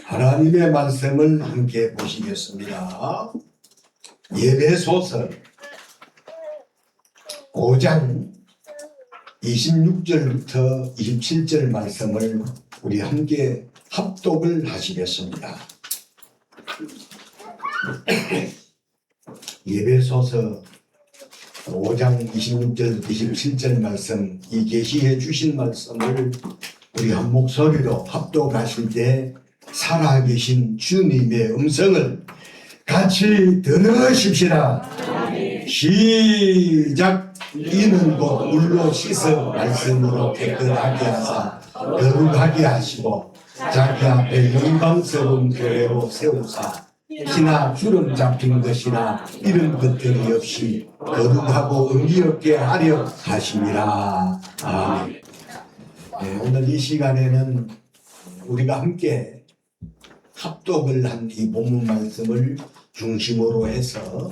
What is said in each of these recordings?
하나님의 말씀을 함께 보시겠습니다. 예배소서 5장 26절부터 27절 말씀을 우리 함께 합독을 하시겠습니다. 예배소서 5장 26절 27절 말씀, 이 계시해 주신 말씀을 우리 한 목소리로 합독하실 때 살아계신 주님의 음성을 같이 들으십시다. 시작. 이는 곧 물로 씻어 말씀으로 깨끗하게 하사 거룩하게 하시고 자기 앞에 영광스러운 교회로 세우사 키나 주름 잡힌 것이나 이런 것들이 없이 거룩하고 의미 없게 하려 하심이라. 아멘. 네, 오늘 이 시간에는 우리가 함께 합독을 한 이 본문 말씀을 중심으로 해서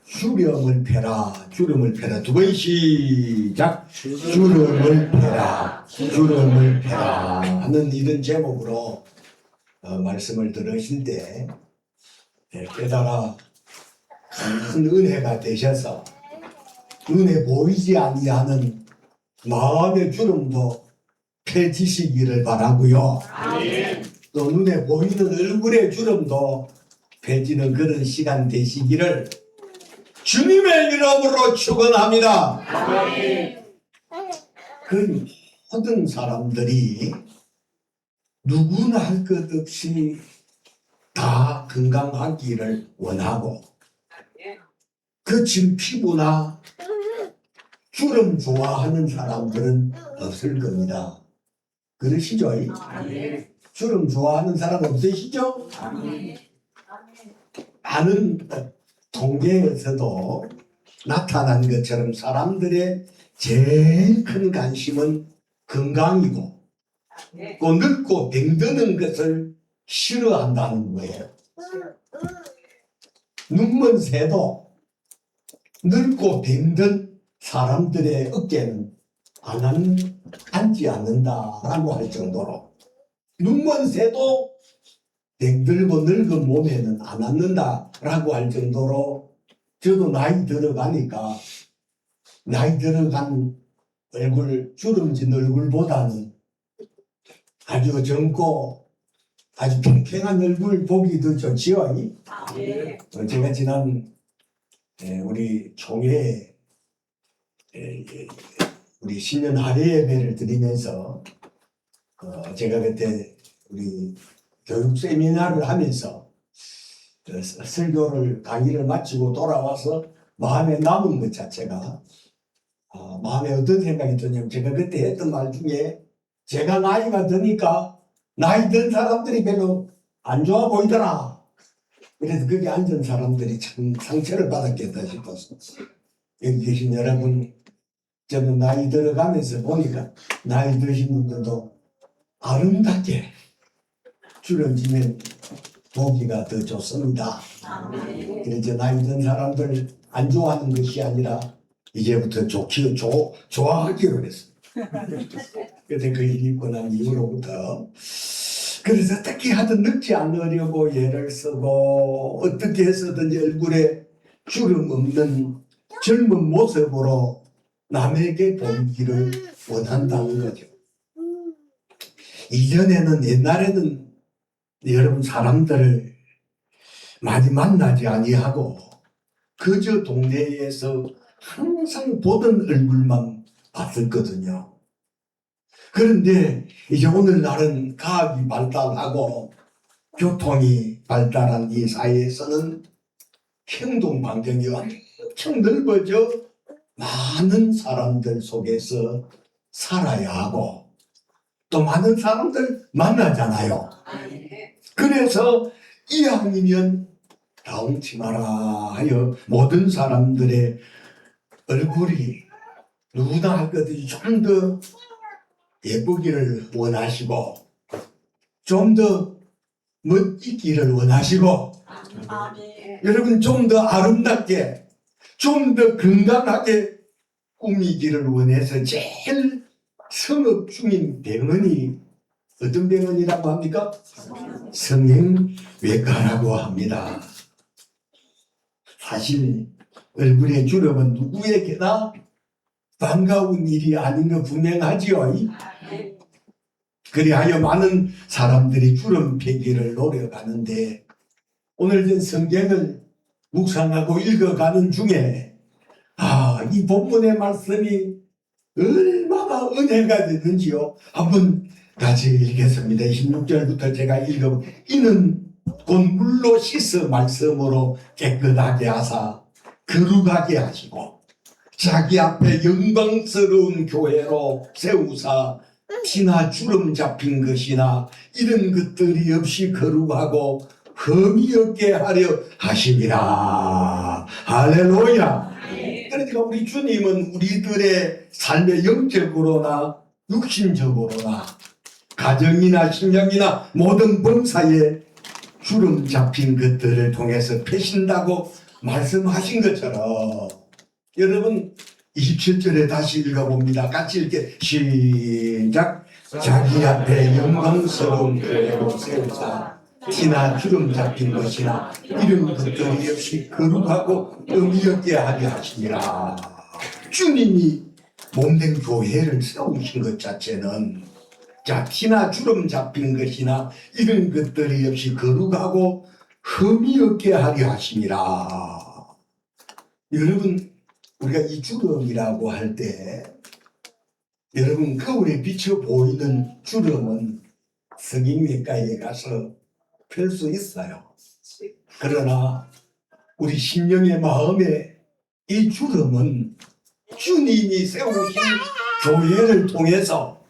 주름을 펴라, 주름을 펴라. 두 번 시작. 주름을 펴라, 주름을 펴라 하는 이런 제목으로 말씀을 들으실 때 깨달아 큰 은혜가 되셔서 눈에 보이지 아니하는 마음의 주름도 펴지시기를 바라고요. 또 눈에 보이는 얼굴의 주름도 펴지는 그런 시간 되시기를 주님의 이름으로 축원합니다. 그 모든 사람들이 누구나 할 것 없이 다 건강하기를 원하고 거친 피부나 주름 좋아하는 사람들은 없을 겁니다. 그러시죠? 주름 좋아하는 사람 없으시죠? 많은 통계에서도 나타난 것처럼 사람들의 제일 큰 관심은 건강이고 또 늙고 병드는 것을 싫어한다는 거예요. 눈먼 새도 늙고 병든 사람들의 어깨는 앉지 않는다라고 할 정도로 눈먼 새도 병들고 늙은 몸에는 안 앉는다라고 할 정도로 저도 나이 들어가니까 나이 들어간 얼굴, 주름진 얼굴보다는 아주 젊고 아주 평평한 얼굴 보기 더 좋지요. 네. 제가 지난 우리 총회에 우리 신년 할애 예배를 드리면서 제가 그때 우리 교육 세미나를 하면서 설교를 강의를 마치고 돌아와서 마음에 남은 것 자체가 마음에 어떤 생각이 드냐면 제가 그때 했던 말 중에 제가 나이가 드니까 나이 든 사람들이 별로 안 좋아 보이더라. 그래서 거기 앉은 사람들이 참 상처를 받았겠다 싶었어. 여기 계신 여러분, 저는 나이 들어가면서 보니까 나이 드신 분들도 아름답게 주름지면 보기가 더 좋습니다. 그래서 나이 든 사람들 안 좋아하는 것이 아니라 이제부터 좋아하기로 했어. 그때 그 일이 있고 난 이후로부터 그래서 어떻게 하든 늙지 않으려고 애를 쓰고 어떻게 해서든지 얼굴에 주름 없는 젊은 모습으로 남에게 보이기를 원한다는 거죠. 이전에는 옛날에는 여러분 사람들을 많이 만나지 아니하고 그저 동네에서 항상 보던 얼굴만 봤었거든요. 그런데 이제 오늘날은 과학이 발달하고 교통이 발달한 이 사회에서는 행동 반경이 엄청 넓어져 많은 사람들 속에서 살아야 하고 또 많은 사람들 만나잖아요. 그래서 이왕이면 다운치 마라 하여 모든 사람들의 얼굴이 누구나 할 것 없이 좀 더 예쁘기를 원하시고 좀 더 멋있기를 원하시고 여러분 좀 더 아름답게 좀 더 건강하게 꾸미기를 원해서 제일 성업 중인 병원이 어떤 병원이라고 합니까? 성형외과라고 합니다. 사실 얼굴의 주름은 누구에게나 반가운 일이 아닌 거 분명하지요. 그리하여 많은 사람들이 주름 빼기를 노력하는데 오늘 전 성경을 묵상하고 읽어가는 중에 이 본문의 말씀이 얼마나 은혜가 됐는지요. 한번 같이 읽겠습니다. 16절부터 제가 읽어 이는 곧 물로 씻어 말씀으로 깨끗하게 하사 거룩하게 하시고 자기 앞에 영광스러운 교회로 세우사 티나 주름 잡힌 것이나 이런 것들이 없이 거룩하고 흠이 없게 하려 하심이라. 할렐루야. 그러니까 우리 주님은 우리들의 삶의 영적으로나 육신적으로나 가정이나 신령이나 모든 범사에 주름 잡힌 것들을 통해서 펴신다고 말씀하신 것처럼 여러분 27절에 다시 읽어봅니다. 같이 읽게 시작. 자기 앞에 영광스러운 교회로 세우사 티나 주름 잡힌 것이나 이런 것들이 없이 거룩하고 의미 없게 하게 하시니라. 주님이 몸된 교회를 세우신 것 자체는 티나 주름 잡힌 것이나 이런 것들이 없이 거룩하고 흠이 없게 하려 하시니라. 여러분 우리가 이 주름이라고 할 때 여러분 거울에 비쳐 보이는 주름은 성형외과에 가서 펼 수 있어요. 그러나 우리 심령의 마음에 이 주름은 주님이 세우신 교회를 통해서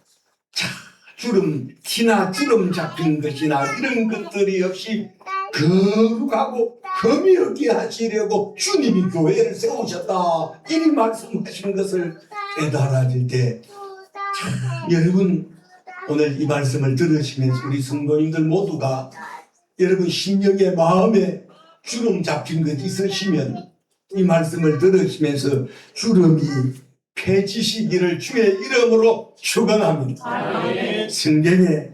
티나 주름 잡힌 것이나 이런 것들이 없이 거룩하고 흠이 없게 하시려고 주님이 교회를 세우셨다. 이리 말씀하신 것을 깨달아질 때 여러분 오늘 이 말씀을 들으시면서 우리 성도님들 모두가 여러분 심령의 마음에 주름 잡힌 것 있으시면 이 말씀을 들으시면서 주름이 펴지시기를 주의 이름으로 축원합니다. 성경에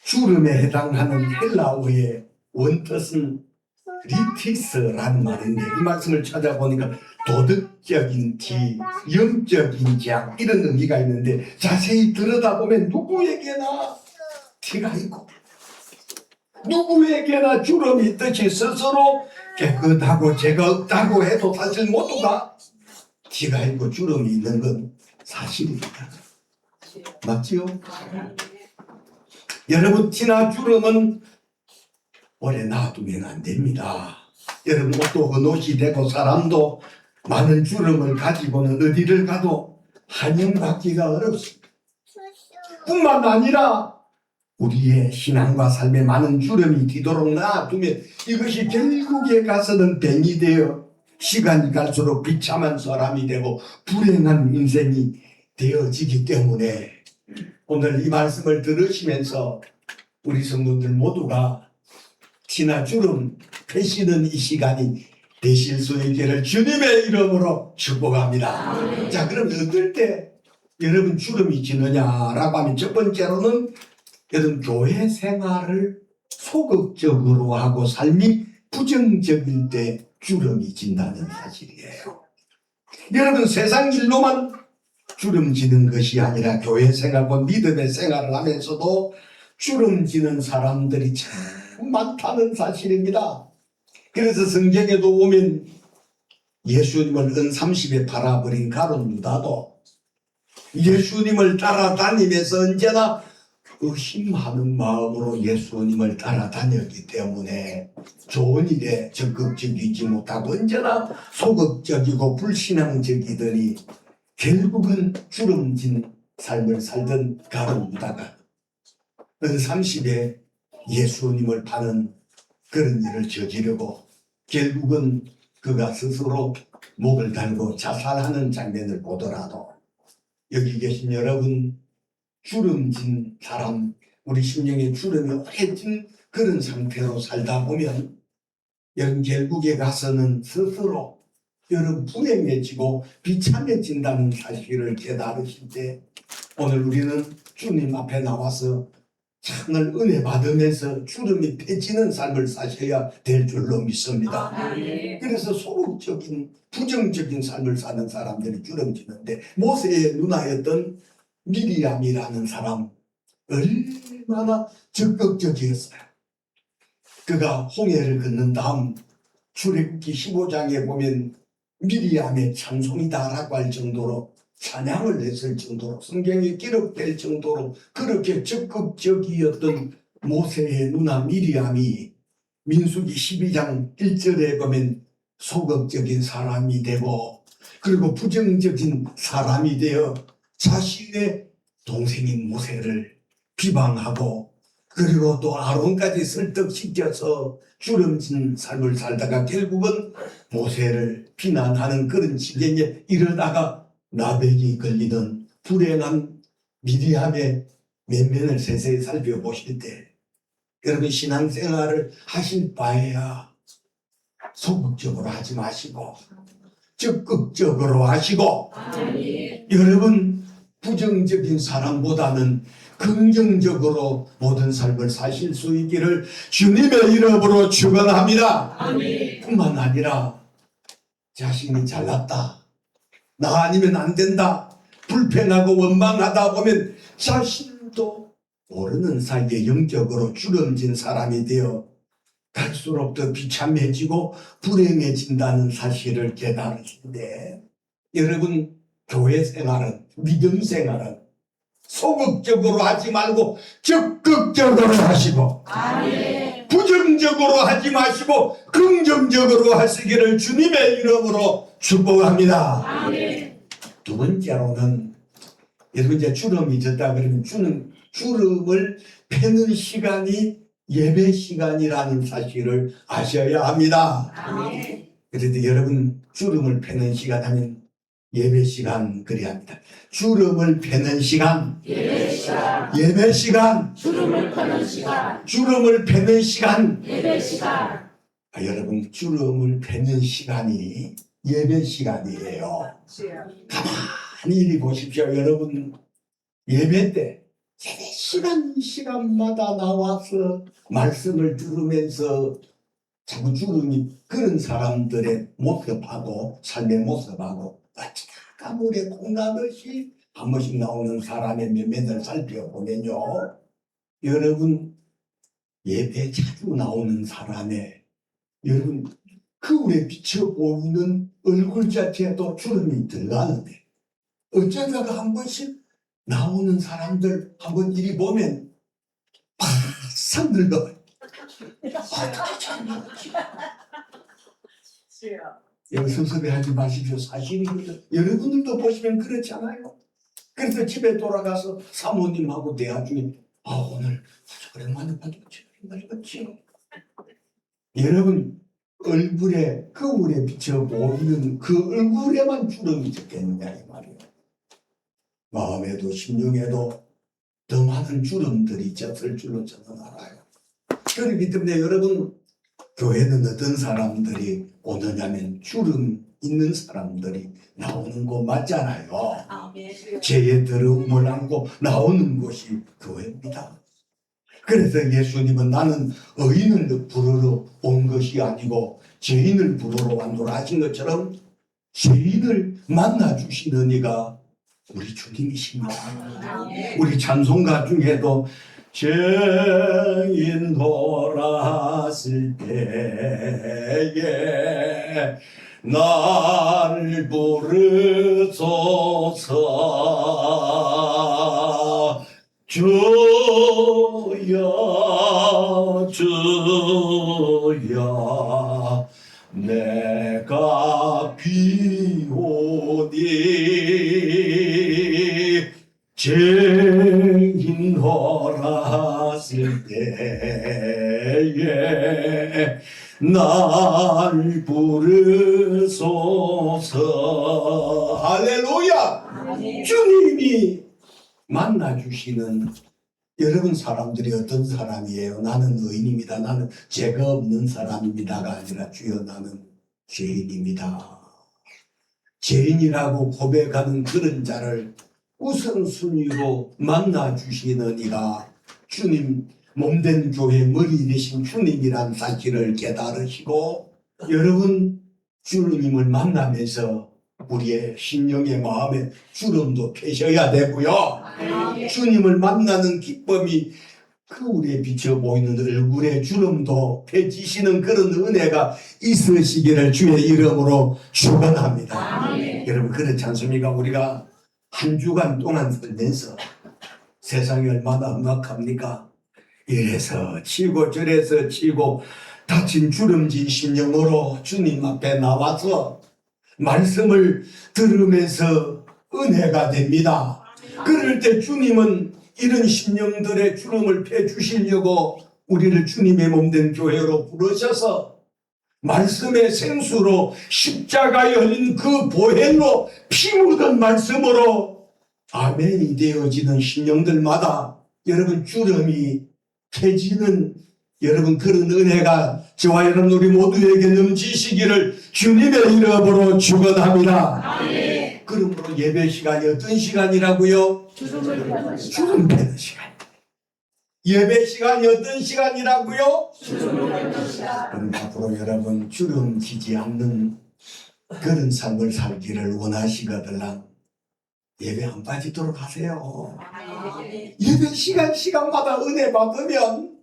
주름에 해당하는 헬라어의 원뜻은 리티스라는 말인데, 이 말씀을 찾아보니까 도덕적인 티, 영적인 장, 이런 의미가 있는데, 자세히 들여다보면 누구에게나 티가 있고 누구에게나 주름이 있듯이 스스로 깨끗하고 죄가 없다고 해도 사실 모두가 티가 있고 주름이 있는 건 사실입니다. 맞지요? 여러분, 티나 주름은 오래 놔두면 안 됩니다. 여러분, 옷도 헌옷이 되고 사람도 많은 주름을 가지고는 어디를 가도 환영받기가 어렵습니다. 뿐만 아니라 우리의 신앙과 삶에 많은 주름이 뒤도록 놔두면 이것이 결국에 가서는 병이 되어 시간이 갈수록 비참한 사람이 되고 불행한 인생이 되어지기 때문에 오늘 이 말씀을 들으시면서 우리 성도들 모두가 티나 주름 펴시는 이 시간이 되실 수 있기를 주님의 이름으로 축복합니다. 자, 그럼 어떨 때 여러분 주름이 지느냐라고 하면 첫 번째로는 여러분 교회 생활을 소극적으로 하고 삶이 부정적일 때 주름이 진다는 사실이에요. 여러분, 세상 일로만 주름지는 것이 아니라 교회 생활과 믿음의 생활을 하면서도 주름지는 사람들이 참 많다는 사실입니다. 그래서 성경에도 보면 예수님을 은 30에 팔아버린 가룟 유다도 예수님을 따라다니면서 언제나 의심하는 마음으로 예수님을 따라다녔기 때문에 좋은 일에 적극적이지 못하고 언제나 소극적이고 불신앙적이더니 결국은 주름진 삶을 살던 가룟 유다가 은 30에 예수님을 파는 그런 일을 저지르고 결국은 그가 스스로 목을 달고 자살하는 장면을 보더라도 여기 계신 여러분, 주름진 사람, 우리 심령에 주름이 오래 진 그런 상태로 살다 보면 여러분 결국에 가서는 스스로 여러분 불행해지고 비참해진다는 사실을 깨달으실 때 오늘 우리는 주님 앞에 나와서 참을 은혜 받으면서 주름이 펴지는 삶을 사셔야 될 줄로 믿습니다. 그래서 소극적인 부정적인 삶을 사는 사람들이 주름지는데 모세의 누나였던 미리암이라는 사람 얼마나 적극적이었어요. 그가 홍해를 건넌 다음 출애굽기 15장에 보면 미리암의 찬송이다라고 할 정도로 찬양을 했을 정도로 성경에 기록될 정도로 그렇게 적극적이었던 모세의 누나 미리암이 민수기 12장 1절에 보면 소극적인 사람이 되고 그리고 부정적인 사람이 되어 자신의 동생인 모세를 비방하고 그리고 또 아론까지 설득시켜서 주름진 삶을 살다가 결국은 모세를 비난하는 그런 지경에 이르다가 나병이 걸리던 불행한 미리암의 면면을 세세히 살펴보실 때 여러분 신앙생활을 하실 바에야 소극적으로 하지 마시고 적극적으로 하시고 여러분 부정적인 사람보다는 긍정적으로 모든 삶을 사실 수 있기를 주님의 이름으로 축원합니다. 뿐만 아니라 자신이 잘났다, 나 아니면 안 된다, 불편하고 원망하다 보면 자신도 모르는 사이에 영적으로 주름진 사람이 되어 갈수록 더 비참해지고 불행해진다는 사실을 깨달으신데 여러분 교회 생활은 믿음 생활은 소극적으로 하지 말고 적극적으로 하시고 부정적으로 하지 마시고 긍정적으로 하시기를 주님의 이름으로 축복합니다. 두 번째로는 여러분 이제 주름이 졌다 그러면 주름을 패는 시간이 예배 시간이라는 사실을 아셔야 합니다. 그런데 여러분 주름을 패는 시간 하면 예배 시간 그래야 합니다. 주름을 패는 시간, 예배 시간, 주름을 패는 시간, 예배 시간. 여러분 주름을 패는 시간이 예배 시간이에요. 가만히 이리 보십시오. 여러분, 예배 때 예배 시간마다 나와서 말씀을 들으면서 자꾸 주름이 그런 사람들의 모습하고 삶의 모습하고 어찌다가 물에 콩나듯이 한 번씩 나오는 사람의 면면을 살펴보면요, 여러분 예배 자주 나오는 사람의 여러분 거울에 비쳐 보이는 얼굴 자체에도 주름이 들어가는데 어쩌다가 한 번씩 나오는 사람들 한번 이리 보면 바싹 늙어요. 여기서 섭외하지 마십시오. 사실이거든. 여러분들도 보시면 그렇잖아요. 그래서 집에 돌아가서 사모님하고 대화 중에 오늘 아주 오랜만에 봤지. 여러분 얼굴에 거울에 비쳐 보이는 그 얼굴에만 주름이 적겠느냐 이 말이에요. 마음에도 심령에도 더 많은 주름들이 졌을 줄로 저는 알아요. 그렇기 때문에 여러분 교회는 어떤 사람들이 오느냐면 주름 있는 사람들이 나오는 곳 맞잖아요. 죄의 더러움을 안고 나오는 곳이 교회입니다. 그래서 예수님은 나는 의인을 부르러 온 것이 아니고 죄인을 부르러 왔노라 하신 것처럼 죄인을 만나주시는 이가 우리 주님이십니다. 우리 찬송가 중에도 죄인 돌아왔을 때에 나를 부르소서 주여 주여 내가 비오니 죄인 돌아왔을 때에 날 부르소서. 할렐루야. 주님이 만나주시는 여러분 사람들이 어떤 사람이에요? 나는 의인입니다. 나는 죄가 없는 사람입니다가 아니라 주여 나는 죄인입니다. 죄인이라고 고백하는 그런 자를 우선순위로 만나주시는 이가 주님 몸된 교회 머리 되신 주님이란 사실을 깨달으시고 여러분 주님을 만나면서 우리의 심령의 마음에 주름도 펴셔야 되고요. 주님을 만나는 기쁨이 거울에 비쳐 보이는 얼굴에 주름도 펴지시는 그런 은혜가 있으시기를 주의 이름으로 축원합니다. 여러분 그렇지 않습니까? 우리가 한 주간 동안 살면서 세상이 얼마나 험악합니까? 이래서 치고 저래서 치고 다친 주름진 심령으로 주님 앞에 나와서 말씀을 들으면서 은혜가 됩니다. 그럴 때 주님은 이런 심령들의 주름을 펴주시려고 우리를 주님의 몸된 교회로 부르셔서 말씀의 생수로 십자가에 흘린 그 보혈로 피 묻은 말씀으로 아멘이 되어지는 심령들마다 여러분 주름이 펴지는 여러분 그런 은혜가 저와 여러분 우리 모두에게 넘치시기를 주님의 이름으로 축원합니다. 그러므로 예배 시간이 어떤 시간이라고요? 주름 빼는 시간. 예배 시간이 어떤 시간이라고요? 그럼 앞으로 여러분 주름 지지 않는 그런 삶을 살기를 원하시거들랑 예배 안 빠지도록 하세요. 예배 시간마다 은혜 받으면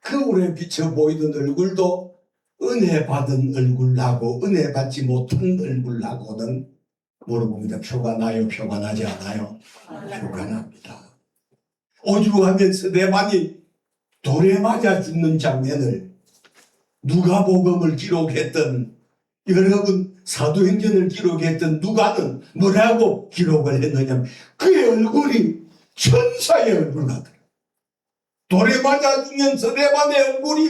거울에 비쳐 보이던 얼굴도 은혜 받은 얼굴하고 은혜 받지 못한 얼굴하고는 물어봅니다. 표가 나요? 표가 나지 않아요? 표가 납니다. 오죽하면서 스데반이 돌에 맞아 죽는 장면을 누가복음을 기록했던 여러분 사도행전을 기록했던 누가는 뭐라고 기록을 했느냐면 그의 얼굴이 천사의 얼굴 같더라. 돌에 맞아 죽는 스데반의 얼굴이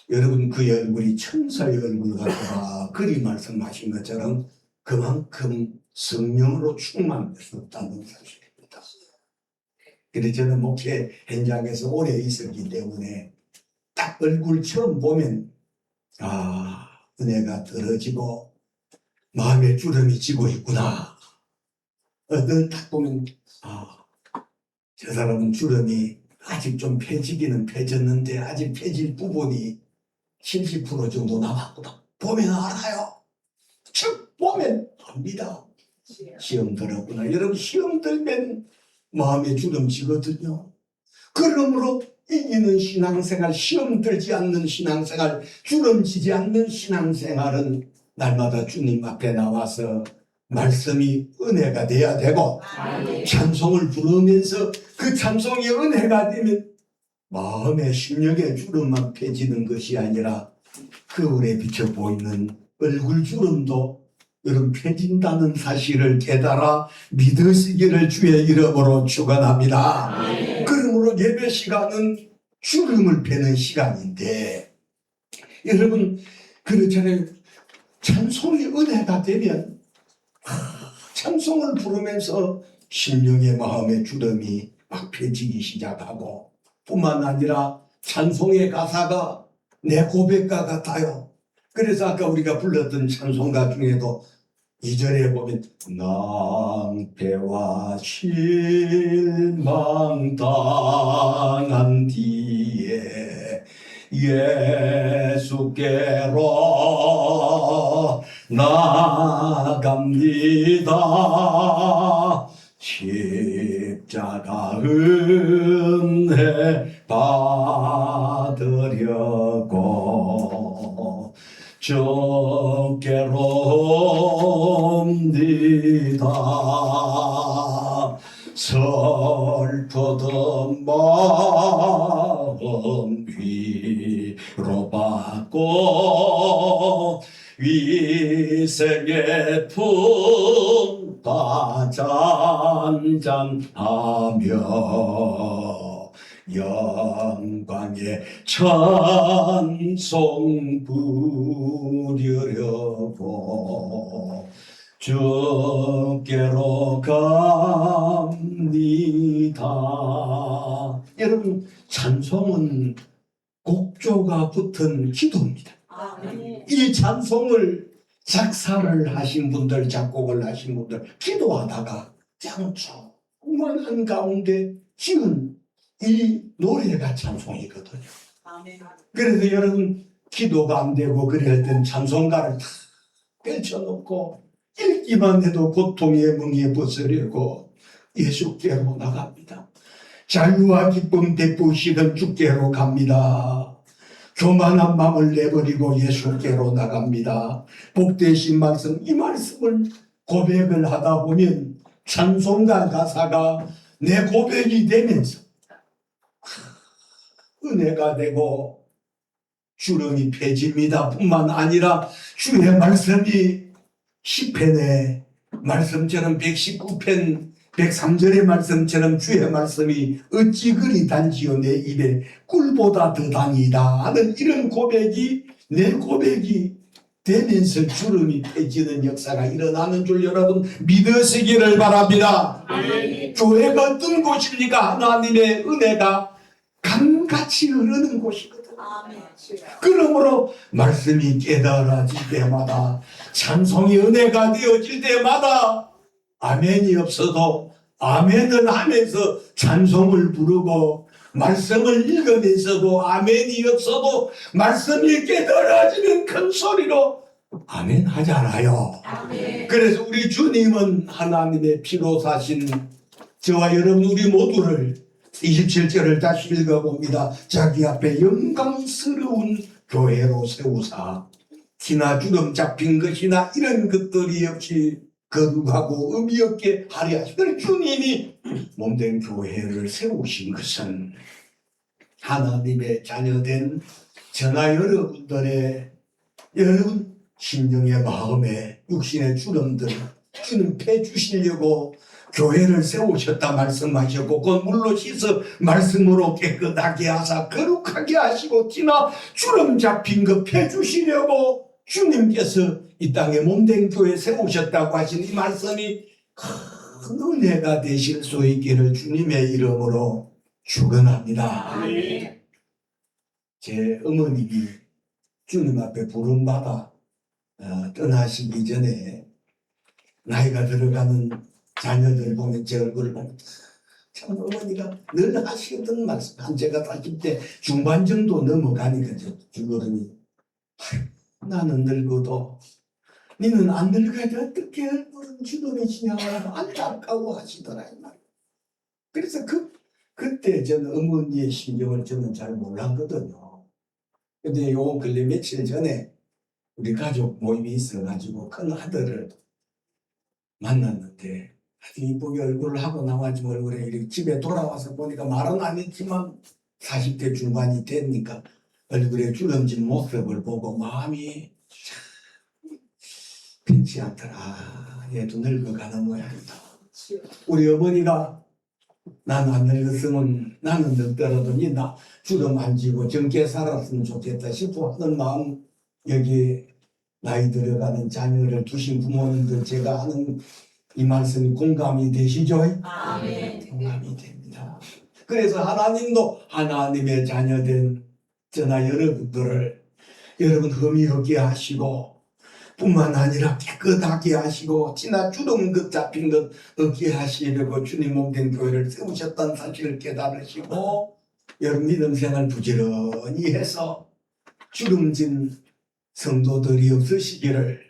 여러분 그의 얼굴이 천사의 얼굴 같더라. 그리 말씀하신 것처럼 그만큼 성령으로 충만했었다는 사실입니다. 그래서 저는 목회 현장에서 오래 있었기 때문에 딱 얼굴 처음 보면 은혜가 들어지고 마음에 주름이 지고 있구나. 늘 딱 보면 저 사람은 주름이 아직 좀 펴지기는 펴졌는데 아직 펴질 부분이 70% 정도 남았구나. 보면 알아요. 쭉 보면 압니다. 시험 들었구나. 여러분 시험 들면 마음에 주름 지거든요. 그러므로 이기는 신앙생활, 시험 들지 않는 신앙생활, 주름지지 않는 신앙생활은 날마다 주님 앞에 나와서 말씀이 은혜가 돼야 되고 찬송을 부르면서 그 찬송이 은혜가 되면 마음의 심령의 주름만 펴지는 것이 아니라 거울에 비쳐 보이는 얼굴 주름도 여러분 펴진다는 사실을 깨달아 믿으시기를 주의 이름으로 축원합니다. 그러므로 예배 시간은 주름을 펴는 시간인데 여러분 그렇잖아요. 찬송이 은혜가 되면 찬송을 부르면서 심령의 마음의 주름이 막 펴지기 시작하고 뿐만 아니라 찬송의 가사가 내 고백과 같아요. 그래서 아까 우리가 불렀던 찬송가 중에도 2절에 보면 낭패와 실망 당한 뒤에 예수께로 나갑니다. 십자가 은혜 받으려고 주께로 옵니다. 슬프던 마음 위로받고 위생의 품다 잔잔하며 영광의 찬송 부르려고 주께로 갑니다. 여러분 찬송은 곡조가 붙은 기도입니다. 이 찬송을 작사를 하신 분들, 작곡을 하신 분들 기도하다가 그냥 조그만한 가운데 지은 이 노래가 찬송이거든요. 그래서 여러분 기도가 안 되고 그럴 땐 찬송가를 다 펼쳐놓고 읽기만 해도 고통의 멍에 벗으려고 예수께로 나갑니다. 자유와 기쁨 베푸시던 주께로 갑니다. 교만한 마음을 내버리고 예수께로 나갑니다. 복되신 말씀, 이 말씀을 고백을 하다 보면 찬송가 가사가 내 고백이 되면서 은혜가 되고 주름이 펴집니다. 뿐만 아니라 주의 말씀이 시편의 말씀처럼 119편 103절의 말씀처럼 주의 말씀이 어찌 그리 단지요 내 입에 꿀보다 더 단이다 하는 이런 고백이 내 고백이 되면서 주름이 펴지는 역사가 일어나는 줄 여러분 믿으시기를 바랍니다. 교회가 어떤 곳입니까? 하나님의 은혜가 강같이 흐르는 곳이거든요. 그러므로 말씀이 깨달아질 때마다 찬송이 은혜가 되어질 때마다 아멘이 없어도 아멘을 하면서 찬송을 부르고 말씀을 읽으면서도 아멘이 없어도 말씀이 깨달아지는 큰 소리로 아멘 하잖아요. 그래서 우리 주님은 하나님의 피로 사신 저와 여러분 우리 모두를 27절을 다시 읽어봅니다. 자기 앞에 영광스러운 교회로 세우사 티나 주름 잡힌 것이나 이런 것들이 없이 거룩하고 의미 없게 하려 하시더니 주님이 몸된 교회를 세우신 것은 하나님의 자녀된 저나 여러분들의 여러분 심령의 마음에 육신의 주름들 주님 패주시려고 교회를 세우셨다 말씀하셨고 그 물로 씻어 말씀으로 깨끗하게 하사 거룩하게 하시고 티나 주름 잡힌 거 패주시려고 주님께서 이 땅에 몸된 교회 세우셨다고 하신 이 말씀이 큰 은혜가 되실 수 있기를 주님의 이름으로 축원합니다. 제 어머님이 주님 앞에 부름받아 떠나시기 전에 나이가 들어가는 자녀들 보면 제 얼굴을 보면 참 어머니가 늘 하시던 말씀 한 제가 40대 중반 정도 넘어가니까 주거든요. 나는 늙어도 니는 안 늙어도 어떻게 얼굴은 주름이시냐 안타까워 하시더라 이 말. 그래서 그때 저는 어머니의 심정을 저는 잘 몰랐거든요. 근데 요 근래 며칠 전에 우리 가족 모임이 있어가지고 큰 아들을 만났는데 아주 이쁘게 얼굴을 하고 나와가지고 얼굴에 이렇게 집에 돌아와서 보니까 말은 안 했지만 40대 중반이 되니까 얼굴에 주름진 모습을 보고 마음이 참 편치 않더라. 얘도 늙어가는 모양이다. 우리 어머니가 난 안 늙었으면 나는 늙더라도 나 주름 안 지고 젊게 살았으면 좋겠다 싶어 하는 마음, 여기 나이 들어가는 자녀를 두신 부모님들 제가 하는 이 말씀이 공감이 되시죠? 아멘. 공감이 됩니다. 그래서 하나님도 하나님의 자녀된 저나 여러분들을 여러분 흠이 없게 하시고 뿐만 아니라 깨끗하게 하시고 지나 주름급 잡힌 것 없게 하시려고 주님 몸된 교회를 세우셨다는 사실을 깨달으시고 여러분 믿음 생활 부지런히 해서 주름진 성도들이 없으시기를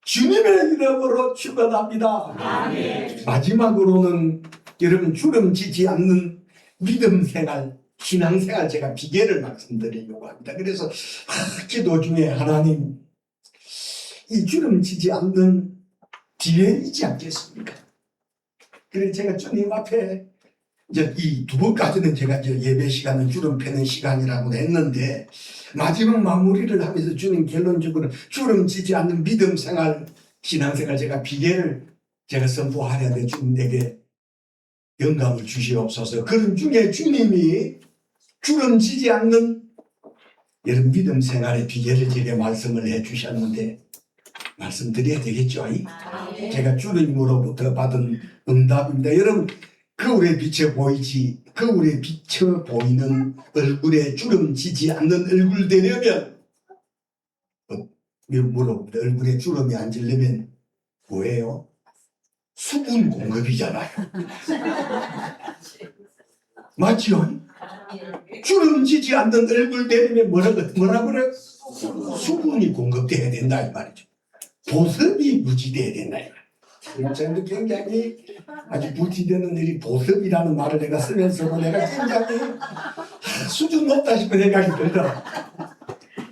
주님의 이름으로 축원합니다. 아멘. 마지막으로는 여러분 주름지지 않는 믿음 생활, 신앙 생활 제가 비결을 말씀드리려고 합니다. 그래서 기도 중에 하나님 이 주름지지 않는 비결이지 않겠습니까? 그래서 제가 주님 앞에 이제 이 두 번까지는 제가 이제 예배 시간은 주름 패는 시간이라고 했는데 마지막 마무리를 하면서 주님 결론적으로 주름지지 않는 믿음 생활, 신앙 생활 제가 비결을 제가 선포하려는데 주님 내게 영감을 주시옵소서. 그런 중에 주님이 주름지지 않는 여러분 믿음 생활의 비결을 제게 말씀을 해 주셨는데 말씀드려야 되겠죠? 제가 주님으로부터 받은 응답입니다. 여러분 거울에 비쳐 보이지 거울에 비쳐 보이는 얼굴에 주름지지 않는 얼굴 되려면 물어봅니다. 얼굴에 주름이 안 지려면 뭐예요? 수분 공급이잖아요. 맞죠? 주름지지 않는 얼굴 되려면 뭐라 그래? 수분이 공급돼야 된다 이 말이죠. 보습이 유지돼야 된다 이 말이죠. 저는 굉장히 아주 부티되는 일이 보습이라는 말을 내가 쓰면서도 내가 굉장히 수준 높다 싶은 생각이 들더라.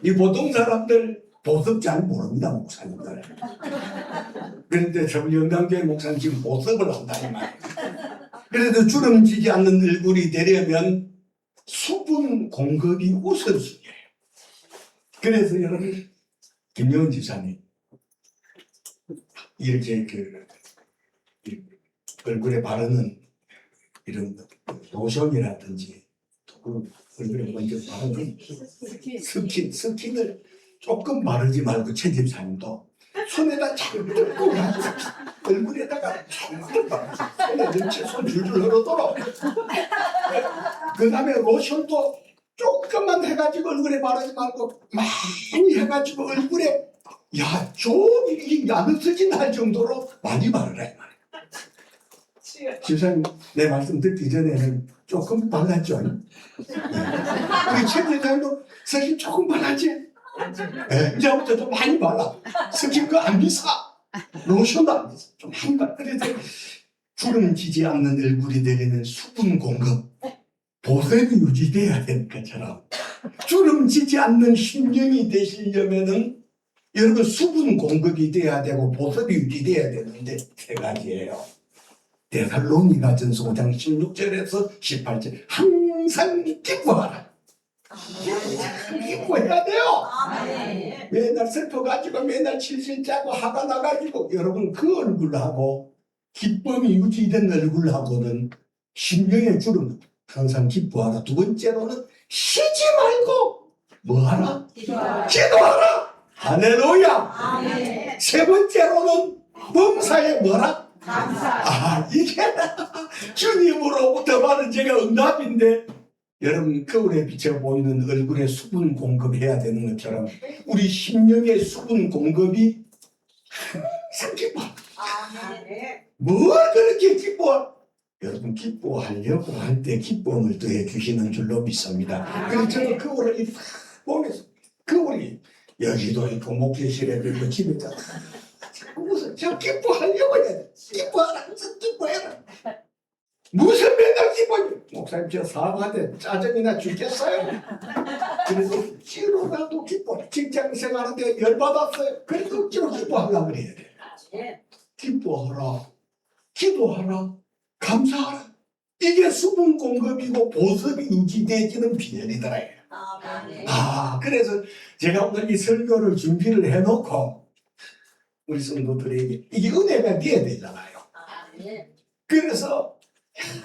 이 보통 사람들 보습 잘 모릅니다 목사님들. 그런데 저 영광교회 목사님 지금 보습을 한다 이 말이에요. 그래도 주름지지 않는 얼굴이 되려면 수분 공급이 우선순위예요. 그래서 여러분 김영은 지사님 이렇게 얼굴에 바르는 이런 로션이라든지 얼굴에 먼저 바르는 스킨을 조금 바르지 말고 최 집사님도 손에다 잔뜩 꽂아서 얼굴에다가 잔뜩 바르고 손 줄줄 흐르도록 그 다음에 로션도 조금만 해가지고 얼굴에 바르지 말고 많이 해가지고 얼굴에 좀 야릇해진 할 정도로 많이 바르라 이 말이에요. 집사님 내 말씀 듣기 전에는 조금 발랐죠. 우리 최 집사님도 스킨 조금 발랐지. 이제부터 좀 많이 발라. 스킨 그거 안 비싸. 로션도 안 비싸. 좀 많이 발라. 그래서 주름지지 않는 얼굴이 되려면 수분 공급, 보습이 유지돼야 되는 것처럼 주름지지 않는 심령이 되시려면은 여러분 수분 공급이 돼야 되고 보습이 유지돼야 되는데 세 가지예요. 데살로니가 전서 5장 16절에서 18절 항상 기뻐하라. 기뻐해야 돼요. 맨날 슬퍼가지고 맨날 칠칠 짜고 화가 나가지고 여러분 그 얼굴하고 기쁨이 유지된 얼굴하고는 심령의 주름 항상 기뻐하라. 두 번째로는 쉬지 말고 뭐하라? 기도하라. 할렐루야. 아멘. 세 번째로는 범사에 뭐라? 감사. 이게 주님으로부터 받은 제가 응답인데 여러분 거울에 비쳐 보이는 얼굴에 수분 공급해야 되는 것처럼 우리 심령의 수분 공급이 항상 기뻐. 아멘. 뭘 그렇게 기뻐? 여러분 기뻐하려고 할 때 기쁨을 더해 주시는 줄로 믿습니다. 그래서 저는 거울을 이렇게 보면서 거울이 여기도 있고 목회실에도 있고 집에 있잖아. 무슨 저 기뻐하려고 해야 돼. 기뻐하라. 무슨 기뻐해라. 무슨 맨날 기뻐해. 목사님 저 사과대 짜증이나 죽겠어요. 그래서 억지로라도 기뻐. 직장 생활하는데 열받았어요. 그래도 억지로 기뻐하려고 그래야 돼. 기뻐하라. 기도하라. 감사하라. 이게 수분 공급이고 보습이 유지되지는 비결이더라. 아멘. 그래서 제가 오늘 이 설교를 준비를 해놓고 우리 성도들에게 이게 은혜가 돼야 되잖아요. 아멘. 그래서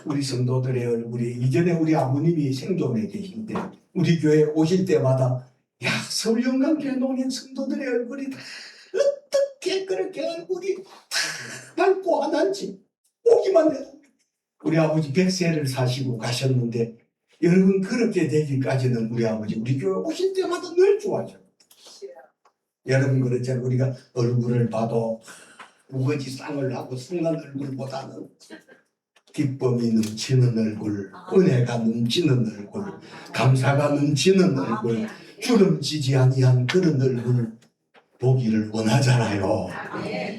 우리 성도들의 얼굴이 이전에 우리 아버님이 생존해 계실 때 우리 교회 오실 때마다 서울영광교회 노년 성도들의 얼굴이 다 어떻게 그렇게 얼굴이 다 밝고 환한지 오기만 해도 우리 아버지 100세를 사시고 가셨는데 여러분 그렇게 되기까지는 우리 아버지 우리 교회 오실 때마다 늘 좋아져요. 여러분 그렇잖아요. 우리가 얼굴을 봐도 우거지 쌍을 하고 순간 얼굴보다는 기쁨이 넘치는 얼굴, 은혜가 넘치는 얼굴, 감사가 넘치는 얼굴, 주름지지 아니한 그런 얼굴 보기를 원하잖아요.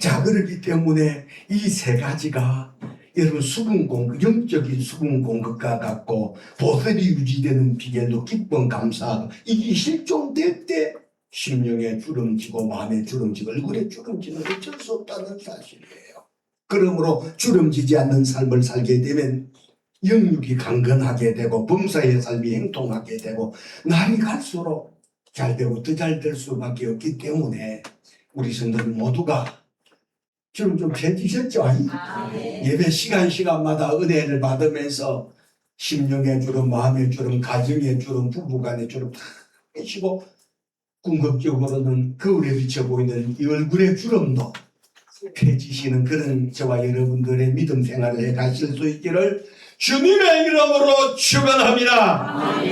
자, 그렇기 때문에 이 세 가지가 여러분 수분 공급, 영적인 수분 공급과 같고 보혈이 유지되는 비결도 기쁨, 감사 이게 실종될 때 심령에 주름지고 마음에 주름지고 얼굴에 주름지는 어쩔 수 없다는 사실이에요. 그러므로 주름지지 않는 삶을 살게 되면 영육이 강건하게 되고 범사의 삶이 행통하게 되고 날이 갈수록 잘 되고 더 잘 될 수밖에 없기 때문에 우리 성도들 모두가 지금 좀 펴지셨죠? 예배 시간마다 은혜를 받으면서 심령의 주름, 마음의 주름, 가정의 주름, 부부간의 주름 다 빼시고 궁극적으로는 거울에 비쳐 보이는 이 얼굴의 주름도 펴지시는 그런 저와 여러분들의 믿음 생활을 해 가실 수 있기를 주님의 이름으로 축원합니다.